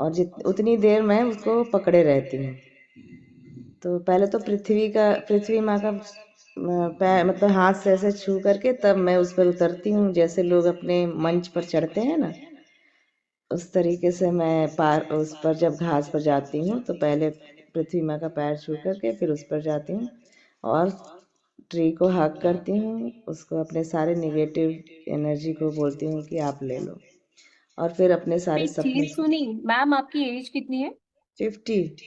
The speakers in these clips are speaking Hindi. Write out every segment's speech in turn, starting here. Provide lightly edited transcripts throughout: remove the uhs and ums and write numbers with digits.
और उतनी देर मैं उसको पकड़े रहती हूँ। तो पहले तो पृथ्वी माँ का पैर मतलब हाथ से ऐसे छू करके तब मैं उस पर उतरती हूँ, जैसे लोग अपने मंच पर चढ़ते हैं ना, उस तरीके से मैं पार उस पर जब घास पर जाती हूँ तो पहले पृथ्वी माँ का पैर छू करके फिर उस पर जाती हूँ और ट्री को हग करती हूँ, उसको अपने सारे निगेटिव एनर्जी को बोलती हूँ कि आप ले लो, और फिर अपने सारे एक सपने। चीज सुनी, मैम आपकी एज कितनी है? 50।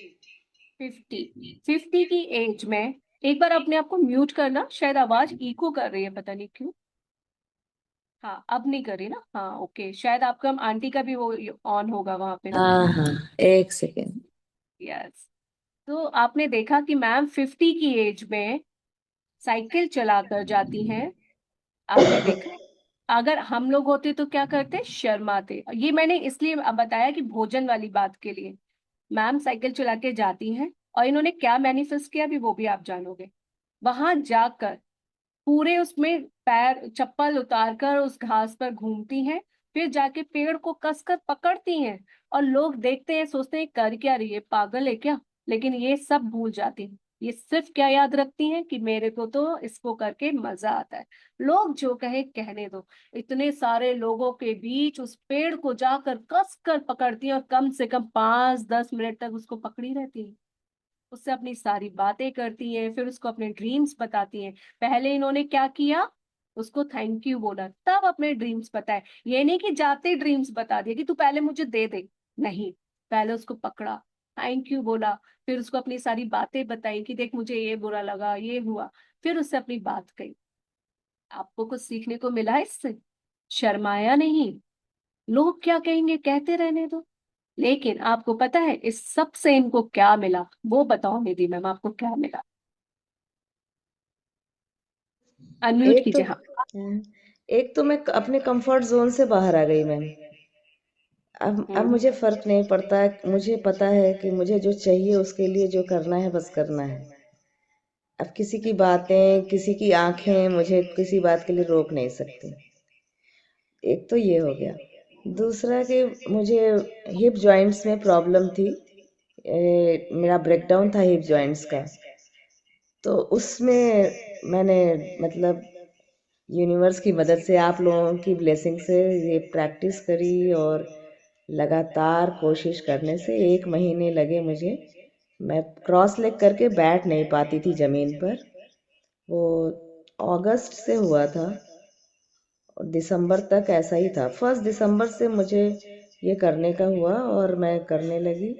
50। 50 की एज में एक बार अपने आप को म्यूट करना, शायद आवाज इको कर रही है, पता नहीं क्यों। हाँ, अब नहीं कर रही ना? हाँ ओके, शायद आपका आंटी का भी वो ऑन होगा वहां पे ना। हाँ हाँ, एक सेकेंड। यस। तो आपने देखा कि मैम 50 की एज में साइकिल चलाकर जाती हैं। आपने देखा, अगर हम लोग होते तो क्या करते? शर्माते। ये मैंने इसलिए अब बताया कि भोजन वाली बात के लिए। मैम साइकिल चला के जाती हैं और इन्होंने क्या मैनिफेस्ट किया भी वो भी आप जानोगे। वहां जाकर पूरे उसमें पैर चप्पल उतार कर उस घास पर घूमती हैं, फिर जाके पेड़ को कसकर पकड़ती हैं। और लोग देखते हैं, सोचते हैं कर क्या रही है, पागल है क्या? लेकिन ये सब भूल जाती हैं। ये सिर्फ क्या याद रखती हैं कि मेरे को तो इसको करके मजा आता है। लोग जो कहे कहने दो। इतने सारे लोगों के बीच उस पेड़ को जाकर कस कर पकड़ती हैं और कम से कम 5-10 मिनट तक उसको पकड़ी रहती हैं। उससे अपनी सारी बातें करती हैं, फिर उसको अपने ड्रीम्स बताती हैं। पहले इन्होंने क्या किया? उसको थैंक यू बोला, तब अपने ड्रीम्स बताए। ये नहीं कि जाते ड्रीम्स बता दिया कि तू पहले मुझे दे दे। नहीं, पहले उसको पकड़ा, थैंक यू बोला, फिर उसको अपनी सारी बातें बताई कि देख मुझे ये बुरा लगा, ये हुआ। फिर उससे अपनी बात कही। आपको कुछ सीखने को मिला इससे? शर्माया नहीं। लोग क्या कहेंगे कहते रहने दो। लेकिन आपको पता है इस सब से इनको क्या मिला? वो बताओ निधि मैम, आपको क्या मिला? अनम्यूट एक तो कीजिए, हाँ। एक तो मैं अपने कंफर्ट जोन से बाहर आ गई मैम। अब हम्म। मुझे फर्क नहीं पड़ता है, मुझे पता है कि मुझे जो चाहिए उसके लिए जो करना है बस करना है। अब किसी की बातें, किसी की आंखें मुझे किसी बात के लिए रोक नहीं सकती। एक तो ये हो गया। दूसरा कि मुझे हिप जॉइंट्स में प्रॉब्लम थी। मेरा ब्रेकडाउन था हिप जॉइंट्स का। तो उसमें मैंने मतलब यूनिवर्स की मदद से, आप लोगों की ब्लेसिंग से ये प्रैक्टिस करी, और लगातार कोशिश करने से 1 महीने लगे मुझे। मैं क्रॉस लेग करके बैठ नहीं पाती थी ज़मीन पर। वो अगस्त से हुआ था और दिसंबर तक ऐसा ही था। 1 दिसंबर से मुझे ये करने का हुआ और मैं करने लगी।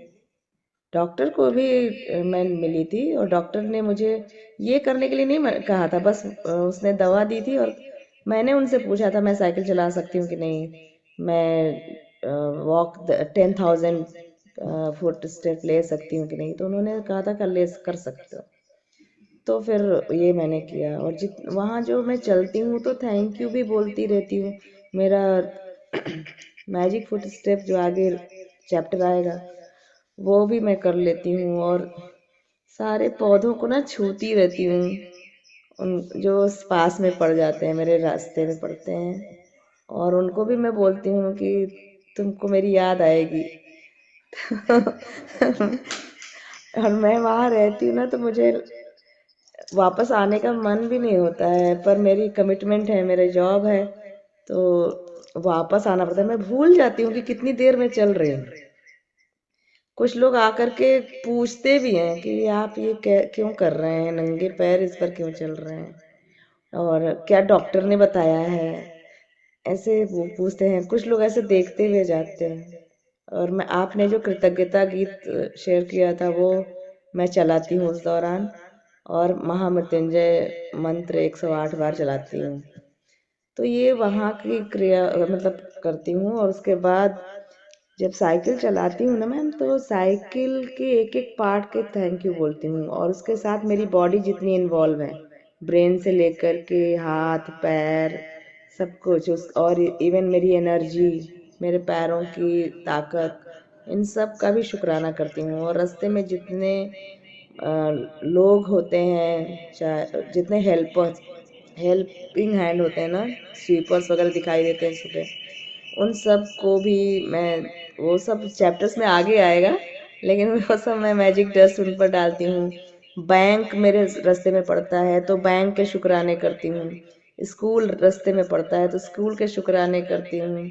डॉक्टर को भी मैं मिली थी और डॉक्टर ने मुझे ये करने के लिए नहीं कहा था, बस उसने दवा दी थी। और मैंने उनसे पूछा था मैं साइकिल चला सकती हूँ कि नहीं, मैं वॉक 10,000 फुट स्टेप ले सकती हूँ कि नहीं, तो उन्होंने कहा था कर सकते हो। तो फिर ये मैंने किया, और जित वहाँ जो मैं चलती हूँ तो थैंक यू भी बोलती रहती हूँ। मेरा मैजिक फुट स्टेप जो आगे चैप्टर आएगा वो भी मैं कर लेती हूँ, और सारे पौधों को ना छूती रहती हूँ, उन जो पास में पड़ जाते हैं, मेरे रास्ते में पड़ते हैं, और उनको भी मैं बोलती हूँ कि तुमको मेरी याद आएगी। और मैं वहाँ रहती हूँ ना तो मुझे वापस आने का मन भी नहीं होता है, पर मेरी कमिटमेंट है, मेरा जॉब है, तो वापस आना पड़ता है। मैं भूल जाती हूँ कि कितनी देर में चल रही हूँ। कुछ लोग आकर के पूछते भी हैं कि आप ये क्यों कर रहे हैं, नंगे पैर इस पर क्यों चल रहे हैं, और क्या डॉक्टर ने बताया है, ऐसे वो पूछते हैं। कुछ लोग ऐसे देखते हुए जाते हैं। और मैं आपने जो कृतज्ञता गीत शेयर किया था वो मैं चलाती हूँ उस दौरान, और महामृत्युंजय मंत्र 108 बार चलाती हूँ। तो ये वहाँ की क्रिया मतलब करती हूँ। और उसके बाद जब साइकिल चलाती हूँ ना मैम, तो साइकिल के एक एक पार्ट के थैंक यू बोलती हूँ, और उसके साथ मेरी बॉडी जितनी इन्वॉल्व है, ब्रेन से लेकर के हाथ पैर सब कुछ, उस और इवन मेरी एनर्जी, मेरे पैरों की ताकत, इन सब का भी शुक्राना करती हूँ। और रास्ते में जितने लोग होते हैं, चाहे जितने हेल्पिंग हैंड होते हैं ना, स्वीपर्स वगैरह दिखाई देते हैं सुबह, उन सब को भी मैं वो सब चैप्टर्स में आगे आएगा, लेकिन वो सब मैं मैजिक डस्ट उन पर डालती हूँ। बैंक मेरे रास्ते में पड़ता है तो बैंक के शुक्राने करती हूँ। स्कूल रास्ते में पड़ता है तो स्कूल के शुक्राने करती हूँ।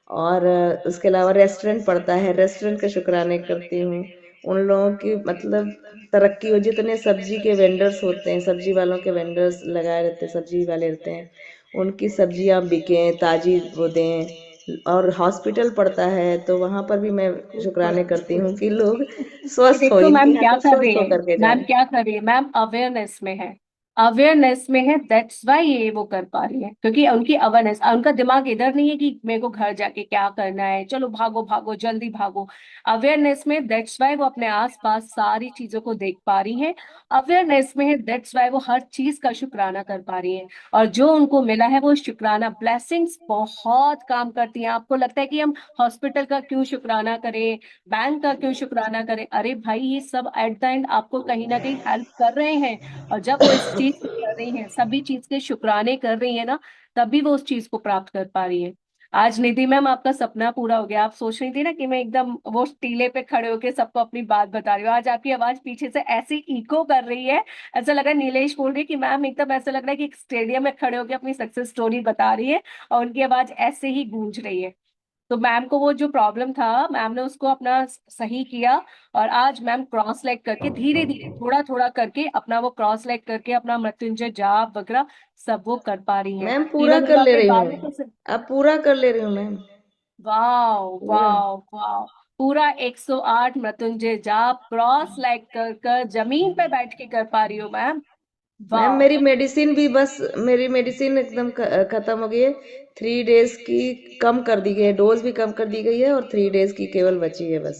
और उसके अलावा रेस्टोरेंट पड़ता है, रेस्टोरेंट के शुक्राने करती हूँ। उन लोगों की मतलब तरक्की हो, जितने सब्जी के वेंडर्स होते हैं, सब्जी वालों के वेंडर्स लगाए रहते हैं, सब्जी वाले रहते हैं, उनकी सब्जियां बिकें, ताजी वो दें। और हॉस्पिटल पड़ता है तो वहां पर भी मैं शुक्राने करती हूँ कि लोग ये स्वस्थ हो, देखो इनके मैम यहाँ क्या पर कर रही स्वस्थ है, होकर के मैम जाए। क्या कर रही है, मैम अवेयरनेस में है, अवेयरनेस में है, दैट्स वाई ये वो कर पा रही है, क्योंकि उनकी अवेयरनेस, उनका दिमाग इधर नहीं है कि मेरे को घर जाके क्या करना है, चलो भागो भागो जल्दी भागो। अवेयरनेस में, दैट्स वाई वो अपने आसपास सारी चीजों को देख पा रही है। अवेयरनेस में है, दैट्स वाई वो हर चीज का शुक्राना कर पा रही है। और जो उनको मिला है वो शुक्राना, ब्लेसिंग्स बहुत काम करती हैं। आपको लगता है कि हम हॉस्पिटल का क्यों शुक्राना करें, बैंक का क्यों शुक्राना करें? अरे भाई ये सब एट द एंड आपको कहीं ना कहीं हेल्प कर रहे हैं। और जब वो इस चीज को कर रही हैं, सभी चीज के शुक्राने कर रही है ना, तभी वो उस चीज को प्राप्त कर पा रही है। आज निधि मैम आपका सपना पूरा हो गया। आप सोच रही थी ना कि मैं एकदम वो टीले पे खड़े होके सबको अपनी बात बता रही हूँ, आज आपकी आवाज पीछे से ऐसी इको कर रही है, ऐसा लग रहा है नीलेश बोल रही है कि मैम, एकदम ऐसा लग रहा है कि एक स्टेडियम में खड़े होकर अपनी सक्सेस स्टोरी बता रही है और उनकी आवाज ऐसे ही गूंज रही है। तो मैम को वो जो प्रॉब्लम था, मैम ने उसको अपना सही किया। और आज मैम क्रॉस लेग करके धीरे धीरे थोड़ा थोड़ा करके अपना वो क्रॉस लेग करके अपना मृत्युंजय जाप वगैरह सब वो कर पा रही हैं। मैम पूरा इवन कर उन्होंने ले अपने रही बालों हूँ, को अब पूरा कर ले रही हूँ मैम, वाह पूरा। वाह वाह, पूरा 108 मृत्युंजय जाप क्रॉस लेग कर कर जमीन पे बैठ के कर पा रही हो मैम। मैम वाह। मेरी मेडिसिन भी बस, मेरी मेडिसिन एकदम खत्म हो गई है। 3 डेज की कम कर दी गई है, डोज भी कम कर दी गई है, और 3 डेज की केवल बची है बस।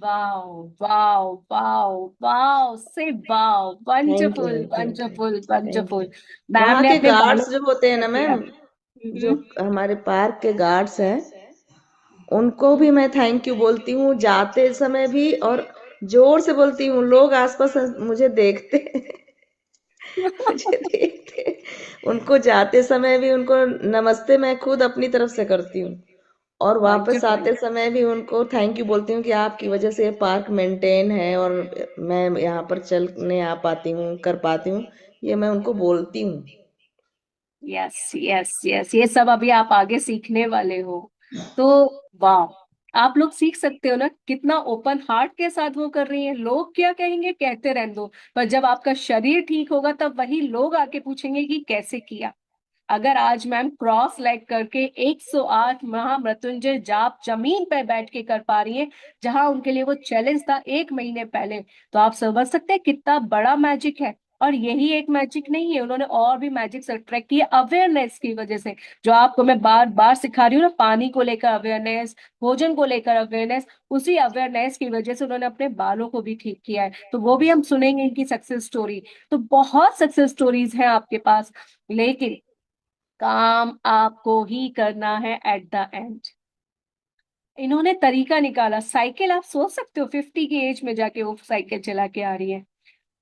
वाओ वाओ वाओ वाओ से wow, thank you wonderful ma'am, thank you, wonderful thank wonderful. You. Ma'am वहाँ ने के अपने बालों गार्ड्स जो होते हैं को ना किया। मैम, जो हमारे पार्क के गार्ड्स हैं, उनको भी मैं थैंक यू बोलती हूँ जाते समय भी, और जोर से बोलती हूँ। लोग आसपास मुझे देखते मुझे देखते, उनको जाते समय भी उनको नमस्ते मैं खुद अपनी तरफ से करती हूँ। और वापस वंडरफुल। आते समय भी उनको थैंक यू बोलती हूँ कि आपकी वजह से ये पार्क मेंटेन है और मैं यहाँ पर चलने आ पाती हूँ, कर पाती हूँ। ये मैं उनको बोलती हूँ। यस यस यस, ये सब अभी आप आगे सीखने वाले हो। तो वाह, आप लोग सीख सकते हो ना कितना ओपन हार्ट के साथ वो कर रही हैं। लोग क्या कहेंगे कहते रहने दो, पर जब आपका शरीर ठीक होगा तब वही लोग आके पूछेंगे कि कैसे किया। अगर आज मैम क्रॉस लेग करके 108 महामृत्युंजय जाप जमीन पे बैठ के कर पा रही हैं, जहां उनके लिए वो चैलेंज था 1 महीने पहले, तो आप समझ सकते हैं कितना बड़ा मैजिक है। और यही एक मैजिक नहीं है, उन्होंने और भी मैजिक्स अट्रैक्ट किए अवेयरनेस की वजह से। जो आपको मैं बार बार सिखा रही हूँ ना, पानी को लेकर अवेयरनेस, भोजन को लेकर अवेयरनेस, उसी अवेयरनेस की वजह से उन्होंने अपने बालों को भी ठीक किया है। तो वो भी हम सुनेंगे इनकी सक्सेस स्टोरी। तो बहुत सक्सेस स्टोरीज हैं आपके पास, लेकिन काम आपको ही करना है एट द एंड। इन्होंने तरीका निकाला, साइकिल आप सोच सकते हो 50 की एज में जाके वो साइकिल चला के आ रही है।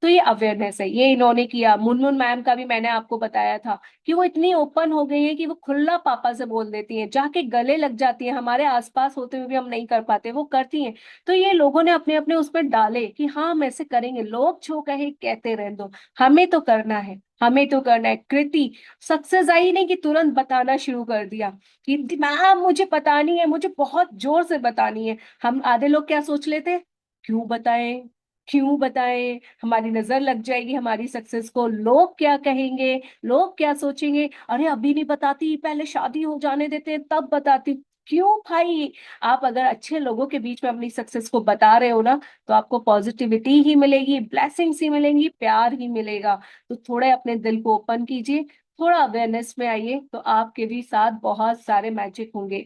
तो ये अवेयरनेस है, ये इन्होंने किया। मुनमुन मैम का भी मैंने आपको बताया था कि वो इतनी ओपन हो गई है कि वो खुला पापा से बोल देती हैं, जाके गले लग जाती है, हमारे आसपास होते हुए भी हम नहीं कर पाते वो करती हैं। तो ये लोगों ने अपने अपने उसमें डाले कि हाँ हम ऐसे करेंगे, लोग जो कहे कहते रहने दो, हमें तो करना है, हमें तो करना है। कृति सक्सेस आई नहीं कि तुरंत बताना शुरू कर दिया कि मैम मुझे बतानी है, मुझे बहुत जोर से बतानी है। हम आधे लोग क्या सोच लेते हैं, क्यों बताएं, क्यों बताएं, हमारी नजर लग जाएगी हमारी सक्सेस को, लोग क्या कहेंगे, लोग क्या सोचेंगे, अरे अभी नहीं बताती, पहले शादी हो जाने देते हैं तब बताती। क्यों भाई, आप अगर अच्छे लोगों के बीच में अपनी सक्सेस को बता रहे हो ना, तो आपको पॉजिटिविटी ही मिलेगी, ब्लेसिंग्स ही मिलेंगी, प्यार ही मिलेगा। तो थोड़े अपने दिल को ओपन कीजिए, थोड़ा अवेयरनेस में आइए, तो आपके भी साथ बहुत सारे मैजिक होंगे।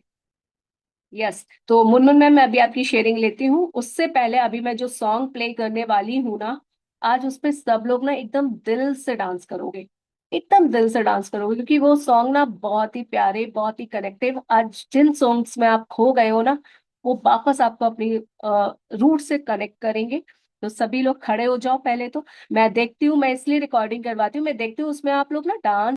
यस। तो मुनमुन मैम, मैं अभी आपकी शेयरिंग लेती हूँ, उससे पहले अभी मैं जो सॉन्ग प्ले करने वाली हूँ ना, आज उस पे सब लोग ना एकदम दिल से डांस करोगे, एकदम दिल से डांस करोगे, क्योंकि वो सॉन्ग ना बहुत ही प्यारे, बहुत ही कनेक्टिव। आज जिन सॉन्ग्स में आप खो गए हो ना, वो वापस आपको अपनी रूट से कनेक्ट करेंगे। तो सभी लोग खड़े हो जाओ पहले तो। मैं देखती हूँ, मैं इसलिए रिकॉर्डिंग करवाती हूँ, मैं देखती हूँ उसमें आप लोग ना डांस